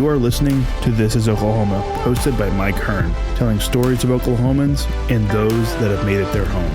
You are listening to This is Oklahoma, hosted by Mike Hearn, telling stories of Oklahomans and those that have made it their home.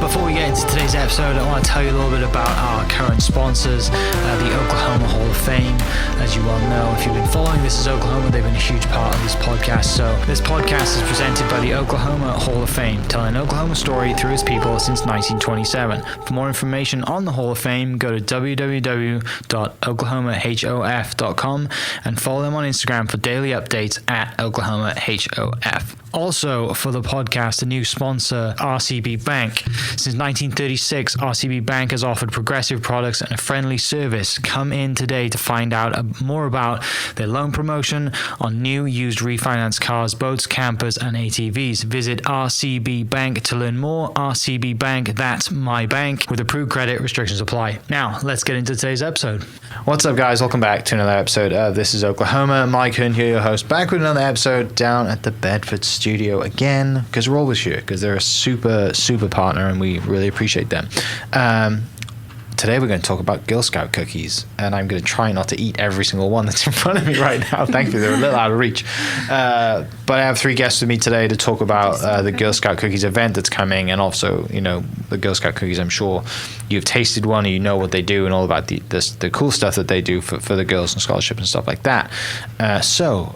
Before we get into today's episode, I want to tell you a little bit about our current sponsors, the Oklahoma Hall of Fame. As you well know, if you've been following This is Oklahoma, they've been a huge part of this podcast. So this podcast is presented by the Oklahoma Hall of Fame, telling an Oklahoma story through its people since 1927. For more information on the Hall of Fame, go to www.oklahomahof.com and follow them on Instagram for daily updates at oklahomahof. Also, for the podcast, a new sponsor, RCB Bank. Since 1936, RCB Bank has offered progressive products and a friendly service. Come in today to find out more about their loan promotion on new, used, refinanced cars, boats, campers, and ATVs. Visit RCB Bank to learn more. RCB Bank, that's my bank. With approved credit, restrictions apply. Now, let's get into today's episode. What's up, guys? Welcome back to another episode of This is Oklahoma. Mike Hearn here, your host, back with another episode down at the Bedford studio again, because we're always here, because they're a super partner and we really appreciate them. Today we're going to talk about Girl Scout cookies, and I'm going to try not to eat every single one that's in front of me right now. Thankfully, they're a little out of reach. But I have three guests with me today to talk about the Girl Scout cookies event that's coming, and also, you know, the Girl Scout cookies. I'm sure you've tasted one, and you know what they do, and all about the cool stuff that they do for the girls and scholarships and stuff like that. So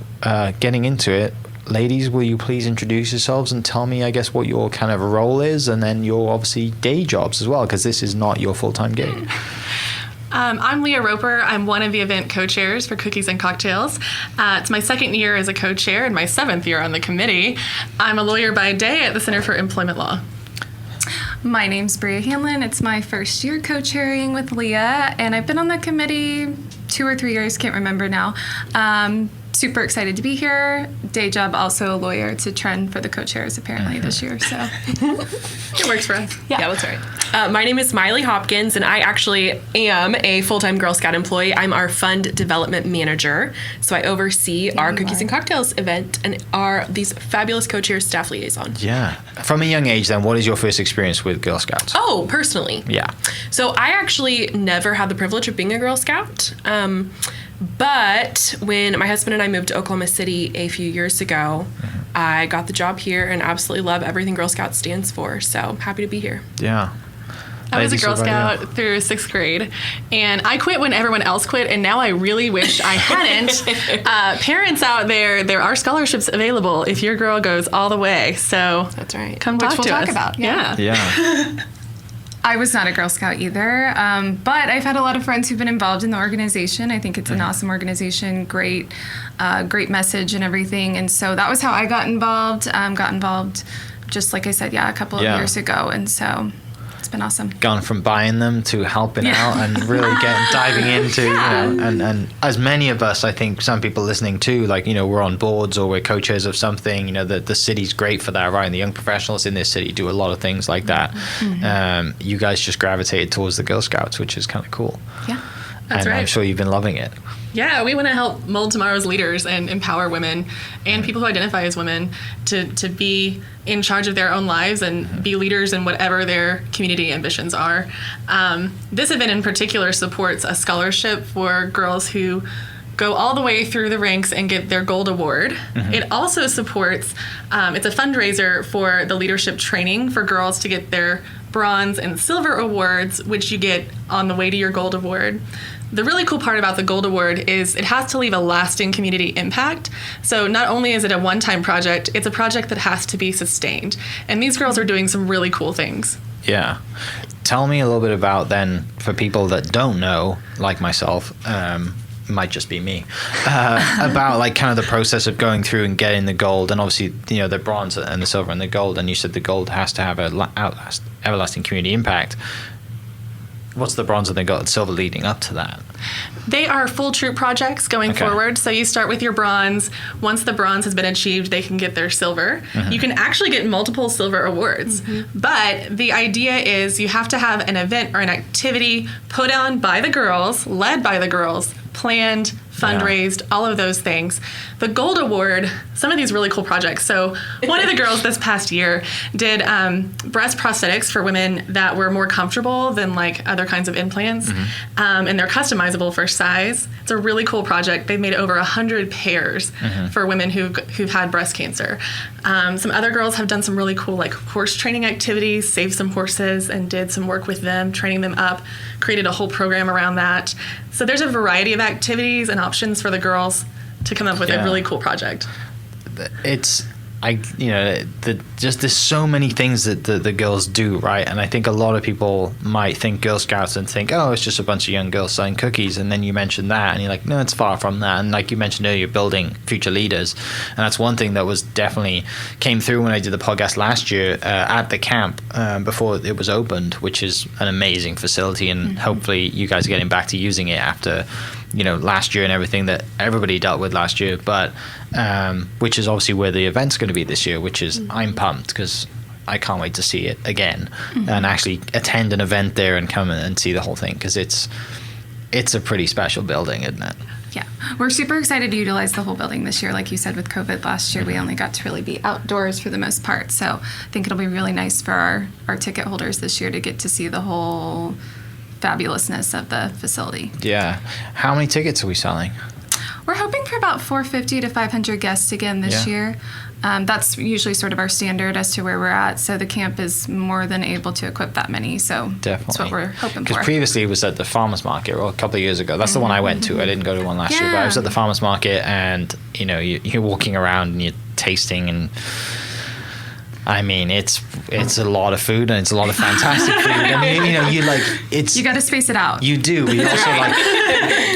getting into it, ladies, will you please introduce yourselves and tell me, I guess, what your kind of role is, and then your obviously day jobs as well, because this is not your full-time gig. I'm Leah Roper. I'm one of the event co-chairs for Cookies and Cocktails. It's my second year as a co-chair and my seventh year on the committee. I'm a lawyer by day at the Center for Employment Law. My name's Bria Hanlon. It's my first year co-chairing with Leah, and I've been on the committee 2 or 3 years, can't remember now. Super excited to be here. Day job, also a lawyer. It's a trend for the co-chairs apparently this year, so. It works for us. Yeah, that's right. My name is Miley Hopkins, and I actually am a full-time Girl Scout employee. I'm our fund development manager, so I oversee our Cookies and Cocktails event and are these fabulous co-chairs staff liaison. Yeah. From a young age, then, what is your first experience with Girl Scouts? Oh, personally? Yeah. So I actually never had the privilege of being a Girl Scout. But when my husband and I moved to Oklahoma City a few years ago, I got the job here and absolutely love everything Girl Scouts stands for. So happy to be here. Yeah. I was a Girl Scout through 6th grade, and I quit when everyone else quit, and now I really wish I hadn't. Parents out there are scholarships available if your girl goes all the way. So that's right. Come talk to us. Which we'll talk about. Yeah. I was not a Girl Scout either, but I've had a lot of friends who've been involved in the organization. I think it's an awesome organization, great message and everything. And so that was how I got involved. Just like I said, a couple of years ago. And so it's been awesome. Gone from buying them to helping out and really diving into, you know, and as many of us, I think some people listening too, like, you know, we're on boards or we're co-chairs of something, you know, the city's great for that, right? And the young professionals in this city do a lot of things like that. Mm-hmm. You guys just gravitated towards the Girl Scouts, which is kind of cool. Yeah, that's right. I'm sure you've been loving it. Yeah, we want to help mold tomorrow's leaders and empower women and people who identify as women to be in charge of their own lives and be leaders in whatever their community ambitions are. This event in particular supports a scholarship for girls who go all the way through the ranks and get their gold award. Mm-hmm. It also supports, it's a fundraiser for the leadership training for girls to get their bronze and silver awards, which you get on the way to your gold award. The really cool part about the Gold Award is it has to leave a lasting community impact. So not only is it a one-time project, it's a project that has to be sustained. And these girls are doing some really cool things. Yeah. Tell me a little bit about then, for people that don't know, like myself, might just be me, about like kind of the process of going through and getting the gold, and obviously, you know, the bronze and the silver and the gold. And you said the gold has to have a everlasting community impact. What's the bronze and the silver leading up to that? They are full troop projects going forward. So you start with your bronze. Once the bronze has been achieved, they can get their silver. Mm-hmm. You can actually get multiple silver awards. Mm-hmm. But the idea is you have to have an event or an activity put on by the girls, led by the girls, planned, fundraised, all of those things. The Gold Award, some of these really cool projects. So one of the girls this past year did breast prosthetics for women that were more comfortable than like other kinds of implants. And they're customizable for size. It's a really cool project. They've made over 100 pairs for women who've had breast cancer. Some other girls have done some really cool like horse training activities, saved some horses and did some work with them, training them up, created a whole program around that. So there's a variety of activities and options for the girls to come up with a really cool project. There's so many things that the girls do, right? And I think a lot of people might think Girl Scouts and think, oh, it's just a bunch of young girls selling cookies. And then you mention that and you're like, no, it's far from that. And like you mentioned earlier, building future leaders. And that's one thing that was definitely came through when I did the podcast last year at the camp before it was opened, which is an amazing facility. And hopefully you guys are getting back to using it after last year and everything that everybody dealt with last year, but which is obviously where the event's going to be this year, which is I'm pumped because I can't wait to see it again and actually attend an event there and come and see the whole thing, because it's a pretty special building, isn't it? Yeah, we're super excited to utilize the whole building this year. Like you said, with COVID last year, we only got to really be outdoors for the most part. So I think it'll be really nice for our ticket holders this year to get to see the whole fabulousness of the facility. Yeah. How many tickets are we selling? We're hoping for about 450 to 500 guests again this year. That's usually sort of our standard as to where we're at. So the camp is more than able to equip that many. So that's what we're hoping for. Because previously it was at the farmer's market, or a couple of years ago. That's the one I went to. I didn't go to one last year, but I was at the farmer's market, and you're walking around and you're tasting, and I mean, it's a lot of food, and it's a lot of fantastic food. I mean, you got to space it out. You do. But you also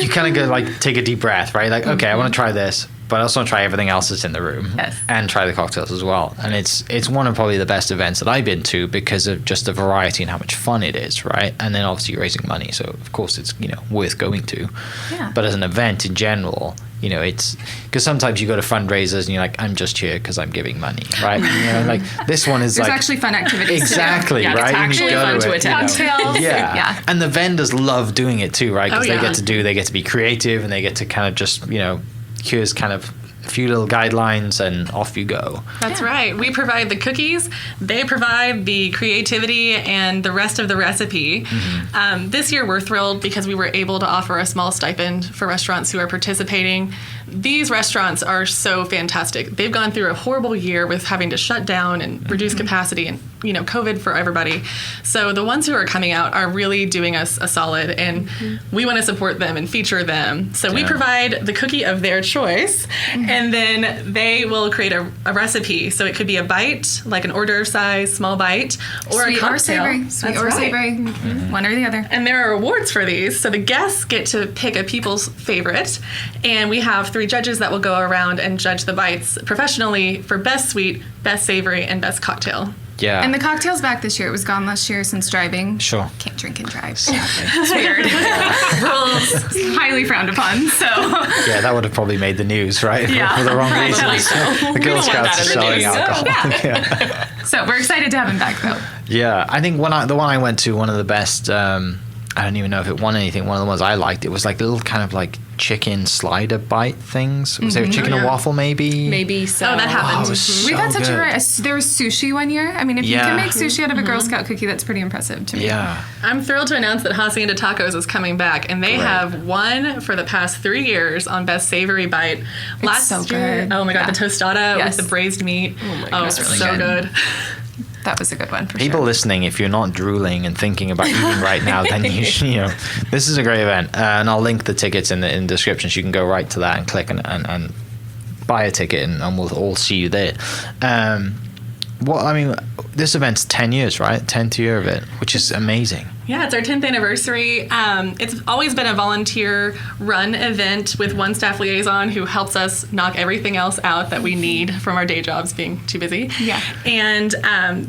you kind of go like take a deep breath, right? Like, okay, I want to try this, but I also want to try everything else that's in the room, and try the cocktails as well. And it's one of probably the best events that I've been to because of just the variety and how much fun it is, right? And then obviously you're raising money, so of course it's worth going to. Yeah. But as an event in general, it's because sometimes you go to fundraisers and you're like, I'm just here because I'm giving money, right? Like this one is There's like actually fun activities. Exactly, yeah, right? It's actually fun to attend. Cocktails. Yeah, and the vendors love doing it too, right? Because they get to be creative, and they get to kind of just here's kind of a few little guidelines and off you go. That's right. We provide the cookies, they provide the creativity and the rest of the recipe. This year we're thrilled because we were able to offer a small stipend for restaurants who are participating. These restaurants are so fantastic. They've gone through a horrible year with having to shut down and reduce capacity and COVID for everybody. So the ones who are coming out are really doing us a solid, and we want to support them and feature them. So we provide the cookie of their choice, and then they will create a recipe. So it could be a bite, like an hors d'oeuvre size, small bite, or sweet a cocktail. Or savory. Sweet or savory. One or the other. And there are awards for these. So the guests get to pick a people's favorite, and we have 3 judges that will go around and judge the bites professionally for best sweet, best savory, and best cocktail. Yeah. And the cocktail's back this year. It was gone last year since driving. Sure. Can't drink and drive. It's weird. Rules highly frowned upon. So. Yeah, that would have probably made the news, right? Yeah. For the wrong reasons. So. The Girl Scouts are selling alcohol. Yeah. So we're excited to have him back, though. Yeah, I think the one I went to, one of the best. I don't even know if it won anything. One of the ones I liked, it was like little kind of like chicken slider bite things. Was there a chicken and waffle maybe? Maybe so. Oh, that happened. it was so We've had such good. there was sushi one year. I mean, if you can make sushi out of a Girl Scout cookie, that's pretty impressive to me. Yeah. I'm thrilled to announce that Hacienda Tacos is coming back, and they have won for the past 3 years on Best Savory Bite. Last so year, good. oh my God, the tostada Yes. with the braised meat. Oh my God, it's really so good. That was a good one for People sure. listening, if you're not drooling and thinking about eating right now, then this is a great event. And I'll link the tickets in the description, so you can go right to that and click and buy a ticket, and we'll all see you there. This event's 10 years, right? 10th year of it, which is amazing. Yeah, it's our 10th anniversary. It's always been a volunteer-run event with one staff liaison who helps us knock everything else out that we need from our day jobs being too busy. Yeah. And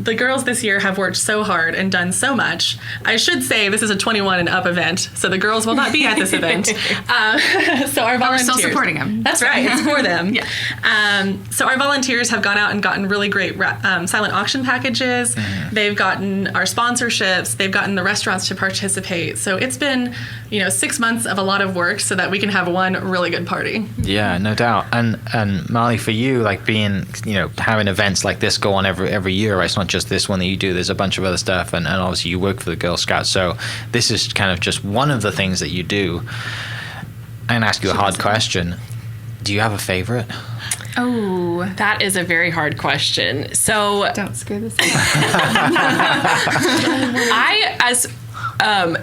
the girls this year have worked so hard and done so much. I should say this is a 21 and up event, so the girls will not be at this event. So our volunteers... We're still supporting them. That's right. It's for them. Yeah. So our volunteers have gone out and gotten really great silent auction packages. They've gotten our sponsorships. They've gotten the restaurant restaurants to participate. So it's been, 6 months of a lot of work so that we can have one really good party. Yeah, no doubt. And Miley, for you, like being, having events like this go on every year, right? It's not just this one that you do. There's a bunch of other stuff, and obviously you work for the Girl Scouts. So this is kind of just one of the things that you do. And ask you a hard question. Do you have a favorite? Oh, that is a very hard question. So Don't screw this up.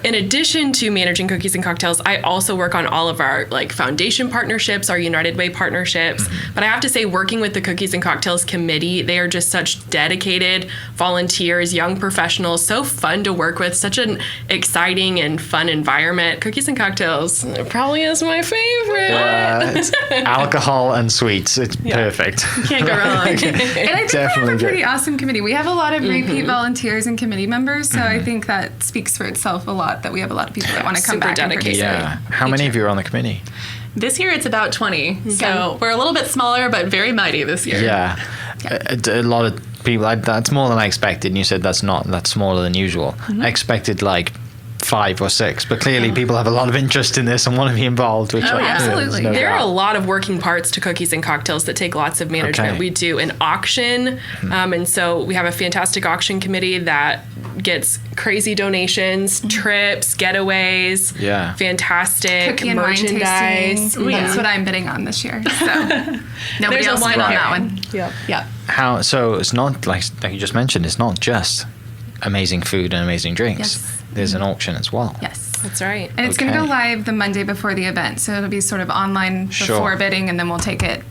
In addition to managing Cookies and Cocktails, I also work on all of our foundation partnerships, our United Way partnerships. Mm-hmm. But I have to say, working with the Cookies and Cocktails committee, they are just such dedicated volunteers, young professionals, so fun to work with, such an exciting and fun environment. Cookies and Cocktails probably is my favorite. Alcohol and sweets, it's perfect. Can't go wrong. And I think Definitely we have a pretty good. awesome committee. We have a lot of repeat volunteers and committee members, so I think that speaks for itself a lot, that we have a lot of people that want to come Super back and dedicated. participate. Yeah. How many of you are on the committee? This year it's about 20. So we're a little bit smaller, but very mighty this year. Yeah. A lot of people, that's more than I expected. And you said that's smaller than usual. I expected like 5 or 6, but clearly people have a lot of interest in this and want to be involved. Which absolutely. no There are a doubt. lot of working parts to Cookies and Cocktails that take lots of management. Okay. We do an auction, and so we have a fantastic auction committee that gets crazy donations, trips, getaways, fantastic Cookie and wine merchandise. tasting. Ooh, yeah. That's what I'm bidding on this year. So nobody There's a else bid winner. on that one. Yeah. How? So it's not like you just mentioned. It's not just amazing food and amazing drinks. Yes. There's an auction as well. Yes. That's right. And it's going to Okay. go live the Monday before the event. So it'll be sort of online Sure. before bidding, and then we'll take it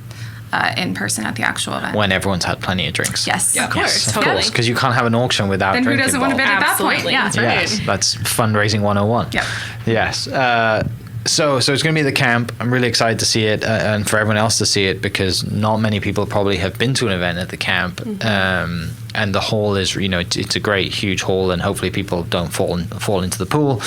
in person at the actual event. When everyone's had plenty of drinks. Yes. Of course. Of Totally. course, because you can't have an auction without Then who drink doesn't want to bid involved. at that point? Absolutely. Yeah. That's right. Yes, that's fundraising 101. Yep. Yes. So it's going to be the camp. I'm really excited to see it, and for everyone else to see it, because not many people probably have been to an event at the camp. And the hall is, it's a great, huge hall, and hopefully people don't fall into the pool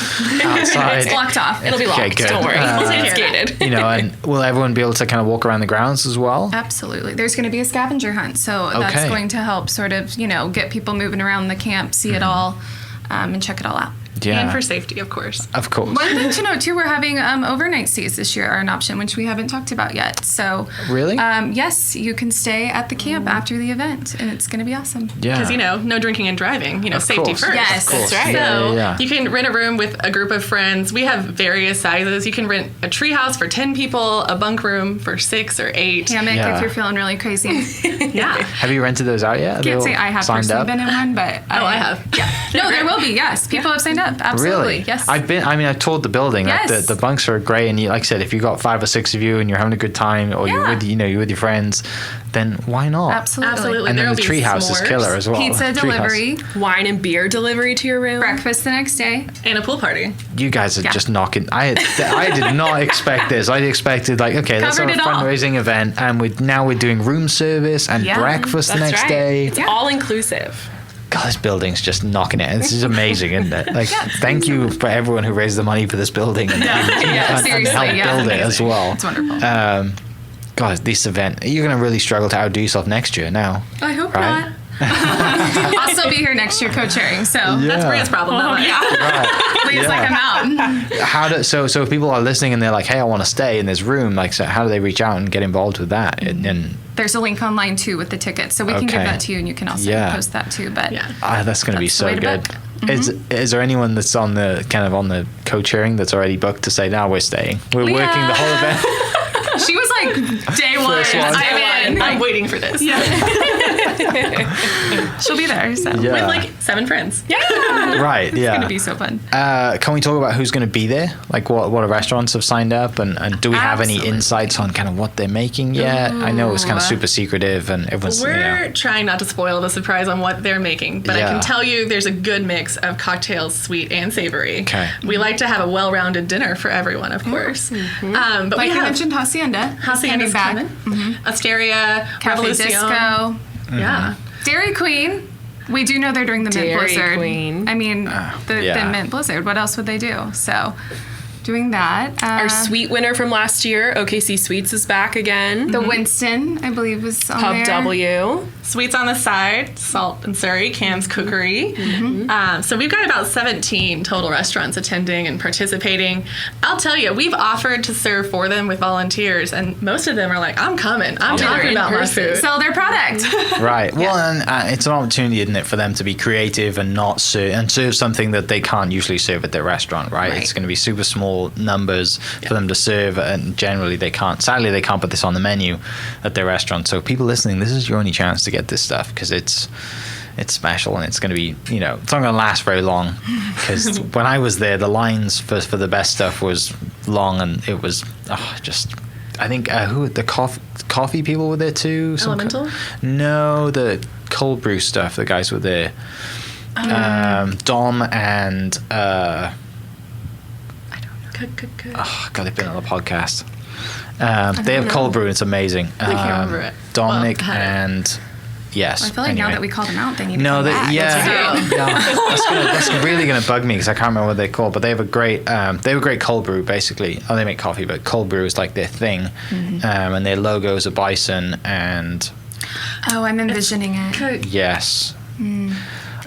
outside. It's blocked off. It'll be locked. Okay, good. Don't worry. We'll take care it of gated. And will everyone be able to kind of walk around the grounds as well? Absolutely. There's going to be a scavenger hunt. So that's Okay. going to help sort of, get people moving around the camp, see it all, and check it all out. Yeah. And for safety, of course. Of course. One thing to note too, we're having overnight stays this year are an option, which we haven't talked about yet. So Really? yes, you can stay at the camp after the event, and it's going to be awesome. Yeah. Because, no drinking and driving, safety course. first. Yes, Of course. that's right. Yeah, So yeah. you can rent a room with a group of friends. We have various sizes. You can rent a tree house for 10 people, a bunk room for 6 or 8. Hammock Yeah. if you're feeling really crazy. Yeah. Have you rented those out yet? Are they Can't all say I have signed personally up? been in one, but I have. Yeah. No, there will be. Yes, people have signed up. Absolutely. Really? Yes. I toured the building. Yes. Like the bunks are great, and like I said, if you got 5 or 6 of you and you're having a good time, or you're Yeah. with you're with your friends, then why not? Absolutely. Absolutely. And then There'll the be treehouse is s'mores. killer as well. Pizza Treehouse. delivery, Wine and beer delivery to your room. breakfast the next day. And a pool party. You guys are Yeah. just knocking. I did not expect this. I expected let's have Covered a it all. fundraising event, and we're doing room service and Yeah. breakfast the That's next right. day. It's all inclusive. God, this building's just knocking it. This is amazing, isn't it? Like, thank you for everyone who raised the money for this building and Seriously, helped yeah. build it as well. It's wonderful. God, this event, you're going to really struggle to outdo yourself next year now. I hope right? not. I'll still be here next year co-chairing, so That's Bria's problem, not mine. please like I'm out. So if people are listening and they're like, hey, I want to stay in this room, like, so how do they reach out and get involved with that? And There's a link online too with the tickets, so we can give Okay. that to you, and you can also Yeah. post that too. But Yeah. that's going to be That's the so way to good. book. Is there anyone that's on the co-chairing that's already booked to say, now we're staying? We're Leah. working the whole event. she was like day one. First one. I'm in. I'm waiting for this. She'll be there. So Yeah. With like 7 friends. Right, yeah. it's gonna be so fun. Can we talk about who's going to be there? Like what restaurants have signed up, and do we have any Absolutely. insights on kind of what they're making yet? I know it's kind of super secretive, and everyone's We're trying not to spoil the surprise on what they're making, but I Yeah. can tell you there's a good mix of cocktails, sweet and savory. Okay. We like to have a well-rounded dinner for everyone, of course. But Like we you have mentioned, Hacienda. Hacienda's back. coming, Asteria, Cafe Revolucion. Disco, Yeah. Dairy Queen. We do know they're doing the Mint Dairy Blizzard. Queen. I mean, the yeah. Mint Blizzard. What else would they do? So doing that. Our sweet winner from last year, OKC Sweets, is back again. The Winston, I believe, was on Pub there. W. Sweets on the side, Salt and Surrey, Cam's Cookery. So we've got about 17 total restaurants attending and participating. I'll tell you, we've offered to serve for them with volunteers, and most of them are like, I'm coming. I'm talking about my food. Sell their product. Right. Well, and it's an opportunity, isn't it, for them to be creative and not serve something that they can't usually serve at their restaurant, right? It's going to be super small numbers for them to serve, and generally they can't. Sadly, they can't put this on the menu at their restaurant. So people listening, this is your only chance to get this stuff, because it's special, and it's going to be, it's not going to last very long, because when I was there, the lines for the best stuff was long, and it was I think who the coffee people were there too. Elemental? No, the cold brew stuff. The guys were there. Dom and I don't know. oh god, they've been on the podcast. They have cold brew, and it's amazing. I can't remember it. Dominic Well, and yes. I feel like now that we called them out, they need to No, come back. that's really gonna bug me, because I can't remember what they're called. But they have a great cold brew. Basically, they make coffee, but cold brew is like their thing. And their logo is a bison, and Oh, I'm envisioning it. yes.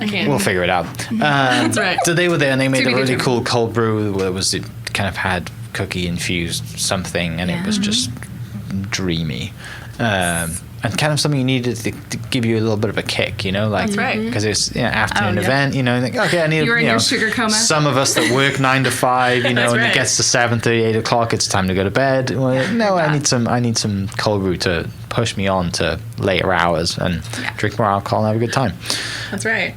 I can't. We'll figure it out. That's right. So they were there, and they made To a be really determined. cool cold brew where it kind of had cookie infused something, and it was just dreamy. And kind of something you needed to give you a little bit of a kick, like That's right. because it's afternoon Oh, yeah. event, think, okay, I need. You were in your sugar coma. Some of us that work 9 to 5, and That's it right. gets to 7:30, 8 o'clock, it's time to go to bed. Well, no, I need some cold brew to push me on to later hours and drink more alcohol and have a good time. That's right.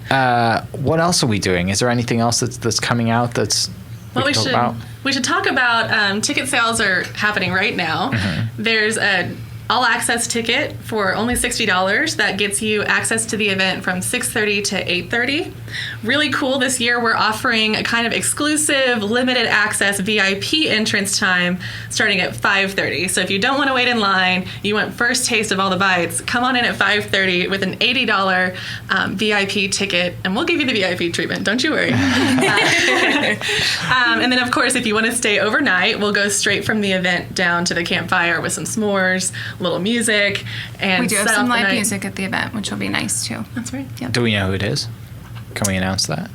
What else are we doing? Is there anything else that's coming out that's Well, we can talk about? we should talk about ticket sales are happening right now. There's a all-access ticket for only $60 that gets you access to the event from 6:30 to 8:30. Really cool. This year we're offering a kind of exclusive, limited access VIP entrance time starting at 5:30. So if you don't want to wait in line, you want first taste of all the bites, come on in at 5:30 with an $80 VIP ticket, and we'll give you the VIP treatment. Don't you worry. And then, of course, if you want to stay overnight, we'll go straight from the event down to the campfire with some s'mores, a little music, and We do have set some off the live night. music at the event, which will be nice too. That's right. Yep. Do we know who it is? Can we announce that?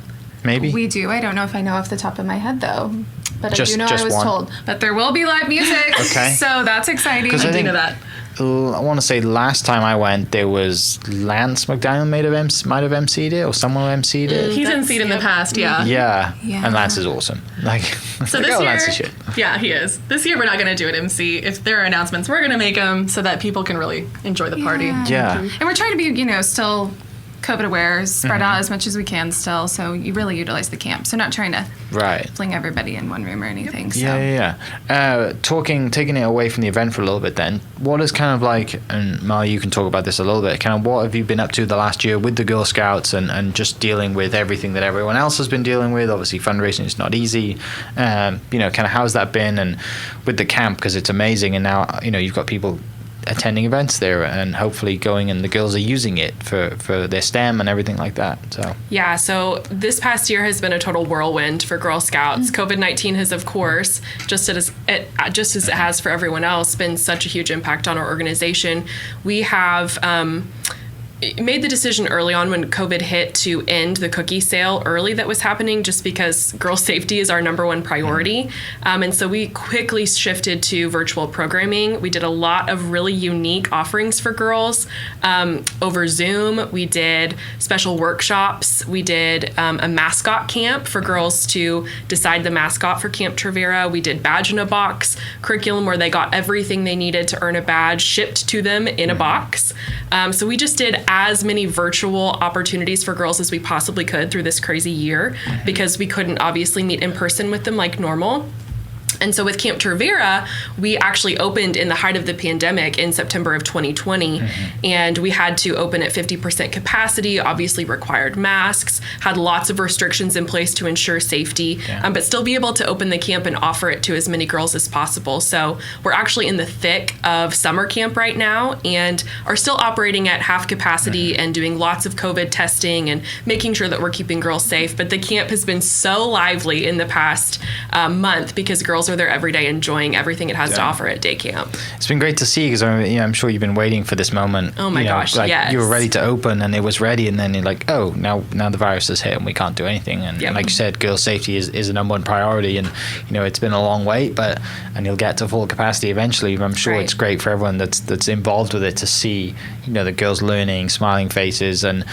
Maybe. We do. I don't know if I know off the top of my head though, but Just- I do know just I was one. told that there will be live music. Okay. So that's exciting. 'Cause I I do think- know that. I want to say last time I went, there was Lance McDaniel might have emceed it, or someone emceed it. He's That's- in the yep. past, yeah. Yeah. Yeah. And Lance is awesome. Like, So like, this oh, year, Lance is shit. yeah, he is. This year we're not going to do an MC. If there are announcements, we're going to make them so that people can really enjoy the party. Yeah. And we're trying to be, still COVID aware, spread out as much as we can still. So you really utilize the camp. So not trying to Right. fling everybody in one room or anything. So. Yeah. Taking it away from the event for a little bit then, what is kind of like, and Molly, you can talk about this a little bit, kind of what have you been up to the last year with the Girl Scouts and just dealing with everything that everyone else has been dealing with? Obviously fundraising is not easy. Kind of how's that been, and with the camp, because it's amazing, and now, you've got people attending events there and hopefully going, and the girls are using it for their STEM and everything like that. So Yeah, so this past year has been a total whirlwind for Girl Scouts. COVID-19 has, of course, just as it has for everyone else, been such a huge impact on our organization. We have made the decision early on when COVID hit to end the cookie sale early that was happening, just because girl safety is our number one priority. And so we quickly shifted to virtual programming. We did a lot of really unique offerings for girls over Zoom. We did special workshops. We did a mascot camp for girls to decide the mascot for Camp Trivera. We did badge in a box curriculum where they got everything they needed to earn a badge shipped to them in a box. So we just did as many virtual opportunities for girls as we possibly could through this crazy year, because we couldn't obviously meet in person with them like normal. And so with Camp Trivera, we actually opened in the height of the pandemic in September of 2020, and we had to open at 50% capacity, obviously required masks, had lots of restrictions in place to ensure safety, but still be able to open the camp and offer it to as many girls as possible. So we're actually in the thick of summer camp right now and are still operating at half capacity and doing lots of COVID testing and making sure that we're keeping girls safe. But the camp has been so lively in the past month because girls are there every day enjoying everything it has to offer at day camp. It's been great to see because I'm sure you've been waiting for this moment. Oh my gosh, yes. You were ready to open and it was ready, and then you're like, oh, now the virus has hit and we can't do anything. And like you said, girls' safety is a number one priority, and it's been a long wait, and you'll get to full capacity eventually. I'm sure it's great for everyone that's involved with it to see the girls learning, smiling faces, and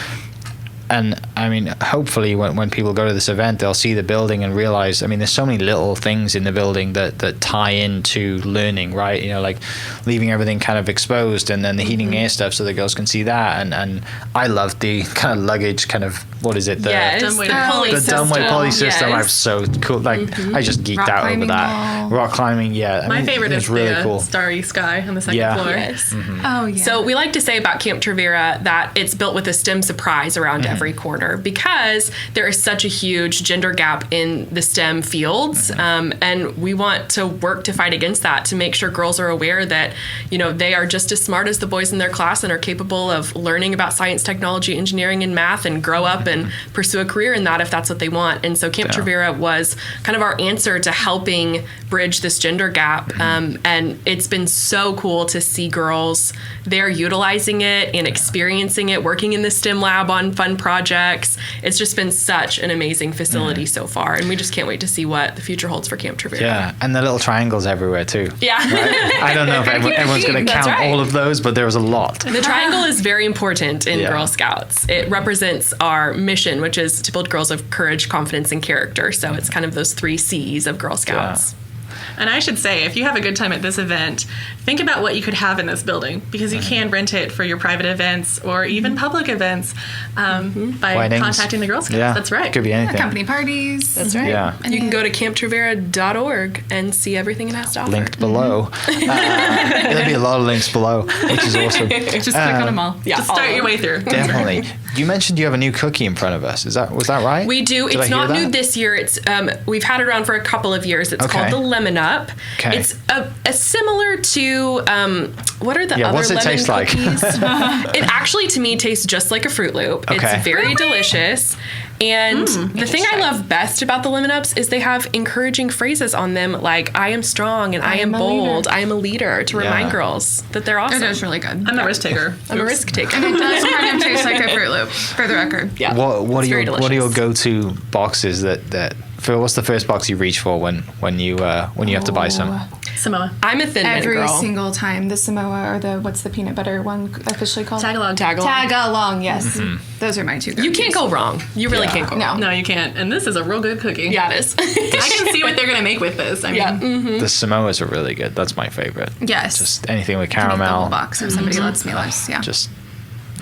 I mean, hopefully when people go to this event, they'll see the building and realize, I mean, there's so many little things in the building that tie into learning, right? Like leaving everything kind of exposed, and then the heating air stuff so the girls can see that. And I love the kind of luggage kind of, what is it? The dumbwaiter pulley the dumbwaiter pulley system. I'm so cool. Like I just geeked Rock out over that. wall. Rock climbing, My favorite is really the cool. starry sky on the second floor. Yes. Oh, yeah. So we like to say about Camp Trivera that it's built with a STEM surprise around every corner, because there is such a huge gender gap in the STEM fields, and we want to work to fight against that, to make sure girls are aware that they are just as smart as the boys in their class and are capable of learning about science, technology, engineering, and math, and grow up and pursue a career in that if that's what they want. And so Camp Trivera was kind of our answer to helping bridge this gender gap, and it's been so cool to see girls there utilizing it and experiencing it, working in the STEM lab on fun projects. It's just been such an amazing facility so far, and we just can't wait to see what the future holds for Camp Trivera. Yeah, and the little triangles everywhere too. Yeah. Right? I don't know if everyone's going to count all of those, but there was a lot. The triangle is very important in Girl Scouts. It represents our mission, which is to build girls of courage, confidence, and character. So it's kind of those 3 C's of Girl Scouts. And I should say, if you have a good time at this event, think about what you could have in this building, because you can rent it for your private events or even public events by Weddings. Contacting the Girl Scouts. Yeah, That's right. Could be anything. Company parties. That's right. Yeah. And you can go to camptrivera.org and see everything it has to offer. Linked below. There'll be a lot of links below, which is awesome. Just click on them all. Yeah, Just start your way through. Definitely. You mentioned you have a new cookie in front of us. Was that right? We do. Did I It's hear not that? new this year. It's we've had it around for a couple of years. It's called the Lemon Up. Okay. It's a similar to what are the other what's it lemon taste like? cookies? It actually to me tastes just like a Fruit Loop. Okay. It's very delicious. And the thing I love best about the Lemon Ups is they have encouraging phrases on them like I am strong and I am bold. I am a leader, to remind girls that they're awesome. It is really good. I'm a risk taker. I'm a risk taker. It does kind of taste like a Fruit Loop, for the record. Yeah. What are very your delicious. go-to boxes that what's the first box you reach for when you have to buy some? Samoa. I'm a Thin Mint Every girl. single time. The Samoa, or what's the peanut butter one officially called? Tagalog. Tag-along, yes. Those are my 2 You can't go wrong. You really Yeah. can't go wrong. No, you can't. And this is a real good cookie. Yeah, it is. I can see what they're going to make with this. I mean, The Samoas are really good. That's my favorite. Yes. Just anything with I need the whole caramel. box if somebody lets me loose. Yeah. Just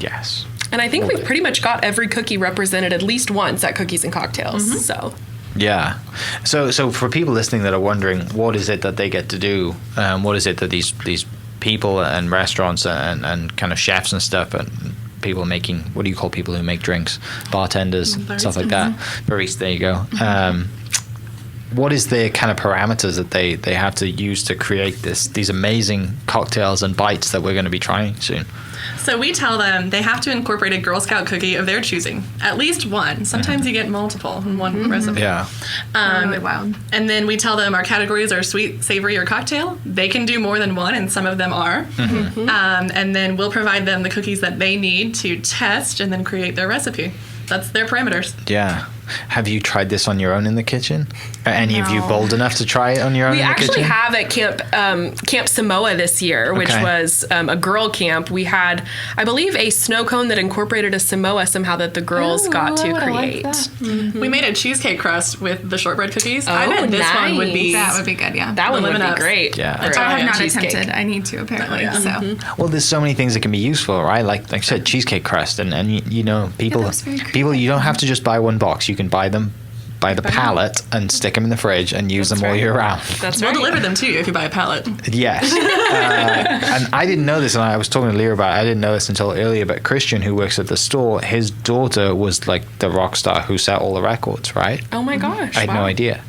yes. And I think we've pretty much got every cookie represented at least once at Cookies and Cocktails. So Yeah. So for people listening that are wondering, what is it that they get to do? What is it that these people and restaurants and kind of chefs and stuff and people making, what do you call people who make drinks? Bartenders, stuff like that. Barista, there you go. What is the kind of parameters that they have to use to create these amazing cocktails and bites that we're going to be trying soon? so we tell them they have to incorporate a Girl Scout cookie of their choosing. At least one. Sometimes you get multiple in one recipe. Yeah. Really wild. And then we tell them our categories are sweet, savory, or cocktail. They can do more than one, and some of them are. And then we'll provide them the cookies that they need to test and then create their recipe. That's their parameters. Yeah. Have you tried this on your own in the kitchen? Are any of you No. bold enough to try it on your own we in the actually kitchen? have at Camp Samoa this year, which Okay. was a girl camp. We had, I believe, a snow cone that incorporated a Samoa somehow that the girls got to create. We made a cheesecake crust with the shortbread cookies. I Oh, bet this one would be. nice. That would be good, yeah. That one would Lemon be Ups. great. Yeah. for I have a not cheesecake. attempted. I need to, apparently. So Well, there's so many things that can be useful, right? Like I said, cheesecake crust, and you know, people, that was very creative. people, you don't have to just buy one box. You can buy by the pallet and stick them in the fridge and use them all year round. That's We'll right. deliver them to you if you buy a pallet. Yes. And I didn't know this, and I was talking to Leah about it. I didn't know this until earlier, but Christian, who works at the store, his daughter was like the rock star who set all the records, right? Oh my gosh. I had no idea.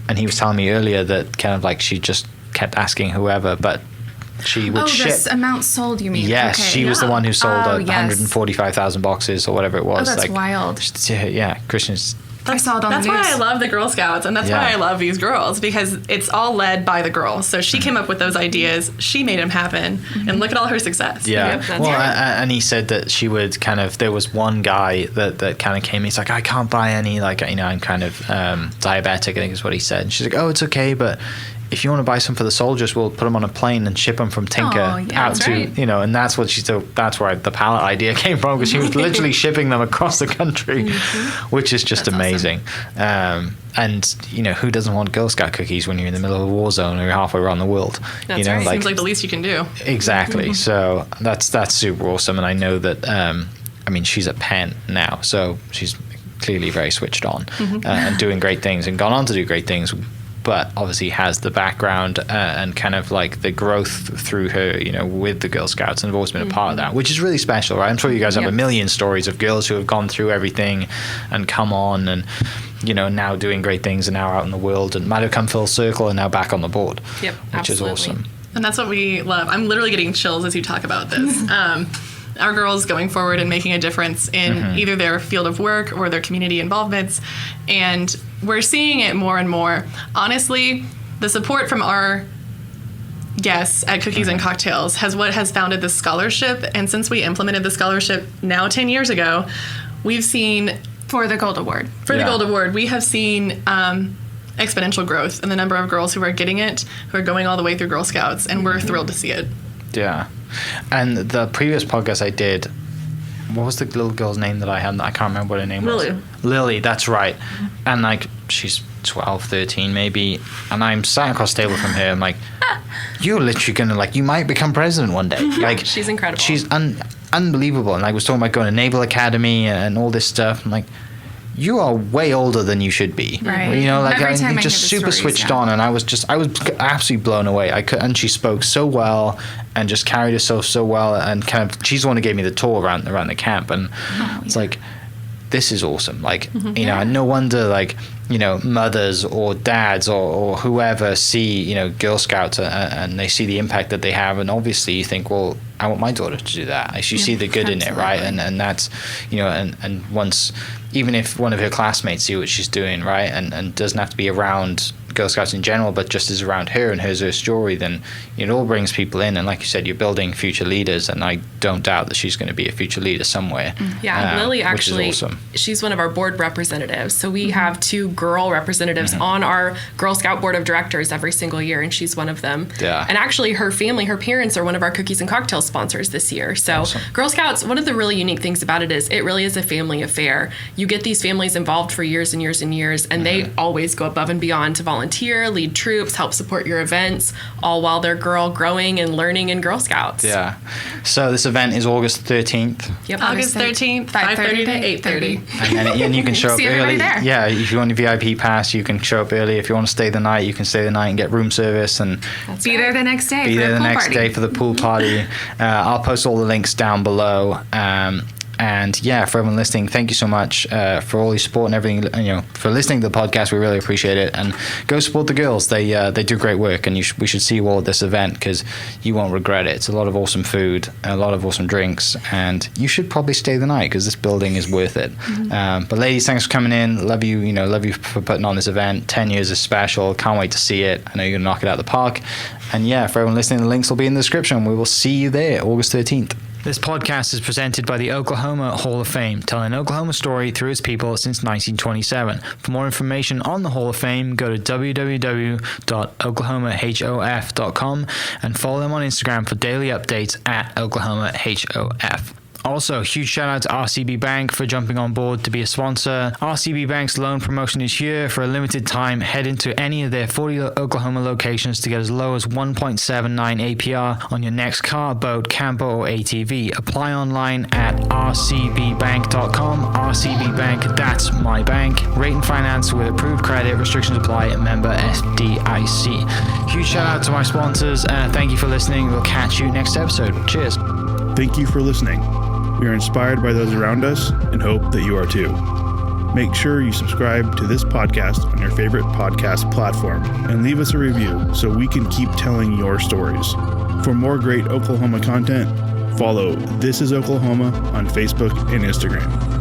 And he was telling me earlier that kind of like she just kept asking whoever, but she would ship. This amount sold, you mean? Yes, Okay. she was the one who sold Oh, yes. 145,000 boxes or whatever it was. Oh, that's wild. Yeah, Christian's. I saw it on That's the news. why I love the Girl Scouts, and that's Yeah. why I love these girls, because it's all led by the girls. So she came up with those ideas, she made them happen, and look at all her success. Yeah. Yep, that's Well, right. and he said that she would kind of, there was one guy that kind of came, he's like, I can't buy any, like, you know, I'm kind of diabetic, I think is what he said. And she's like, oh, it's okay, but if you want to buy some for the soldiers, we'll put them on a plane and ship them from Tinker Oh, yeah, out that's to, right. you know, and that's what that's where the pallet idea came from, because she was literally shipping them across the country, which is just That's amazing. And, you know, who doesn't want Girl Scout cookies when you're in the middle of a war zone or you're halfway around the world? That's you know, right. Seems like the least you can do. Exactly. So that's super awesome, and I know that. I mean, she's at Penn now, so she's clearly very switched on and doing great things, and gone on to do great things. But obviously has the background and kind of like the growth through her, you know, with the Girl Scouts, and have always been a part of that, which is really special, right? I'm sure you guys have a million stories of girls who have gone through everything and come on and, you know, now doing great things and now out in the world and might have come full circle and now back on the board. Yep, which is absolutely. awesome. And that's what we love. I'm literally getting chills as you talk about this. Our girls going forward and making a difference in either their field of work or their community involvements. And we're seeing it more and more. Honestly, the support from our guests at Cookies and Cocktails has founded this scholarship. And since we implemented the scholarship now 10 years ago, we've seen... For the Gold Award. For the Yeah. Gold Award, we have seen exponential growth in the number of girls who are getting it, who are going all the way through Girl Scouts, and we're thrilled to see it. Yeah. And the previous podcast I did, what was the little girl's name that I had? I can't remember what her name was. Lily, that's right. And like, she's 12, 13 maybe. And I'm sat across the table from her. I'm like, you're literally going to, like, you might become president one day. Like, She's incredible. She's unbelievable. And I was talking about going to Naval Academy and all this stuff. I'm like, you are way older than you should be. Right. You know, like, Every time you're I just hear the super stories, switched yeah. on. And I was absolutely blown away. And she spoke so well and just carried herself so well. And kind of, she's the one who gave me the tour around the camp. And it's like, this is awesome. Like, you know, and no wonder, like, you know, mothers or dads or whoever see, you know, Girl Scouts and they see the impact that they have. And obviously you think, well, I want my daughter to do that. You see the good in it, right? And that's, you know, and once, even if one of her classmates see what she's doing, right, and doesn't have to be around Girl Scouts in general, but just is around her and hears her story, then it all brings people in. And like you said, you're building future leaders, and I don't doubt that she's going to be a future leader somewhere. Yeah, Lily actually, which is awesome. She's one of our board representatives. So we have 2 girl representatives on our Girl Scout board of directors every single year, and she's one of them. Yeah. And actually, her family, her parents are one of our Cookies and Cocktails sponsors this year. So Awesome. Girl Scouts, one of the really unique things about it is it really is a family affair. You get these families involved for years and years and years, and they always go above and beyond to volunteer, lead troops, help support your events, all while they're growing and learning in Girl Scouts. Yeah. So this event is August 13th. Yep. August 13th, 5:30 to 8:30. And you can show up See everybody early. there. Yeah, if you want a VIP pass, you can show up early. If you want to stay the night, you can stay the night and get room service and That's Be right. there the next day. be for there the the pool next party. day for the pool party. I'll post all the links down below. And yeah, for everyone listening, thank you so much for all your support and everything. You know, for listening to the podcast, we really appreciate it. And go support the girls; they do great work, and we should see you all at this event because you won't regret it. It's a lot of awesome food, a lot of awesome drinks, and you should probably stay the night because this building is worth it. But ladies, thanks for coming in. Love you. You know, love you for putting on this event. 10 years is special. Can't wait to see it. I know you're gonna knock it out of the park. And yeah, for everyone listening, the links will be in the description. We will see you there, August 13th. This podcast is presented by the Oklahoma Hall of Fame, telling an Oklahoma story through its people since 1927. For more information on the Hall of Fame, go to www.oklahomahof.com and follow them on Instagram for daily updates at OklahomaHOF. Also, huge shout out to RCB Bank for jumping on board to be a sponsor. RCB Bank's loan promotion is here for a limited time. Head into any of their 40 Oklahoma locations to get as low as 1.79 APR on your next car, boat, camper, or ATV. Apply online at rcbbank.com. RCB Bank, that's my bank. Rate and finance with approved credit. Restrictions apply. Member FDIC. Huge shout out to my sponsors. Thank you for listening. We'll catch you next episode. Cheers. Thank you for listening. We are inspired by those around us and hope that you are too. Make sure you subscribe to this podcast on your favorite podcast platform and leave us a review so we can keep telling your stories. For more great Oklahoma content, follow This Is Oklahoma on Facebook and Instagram.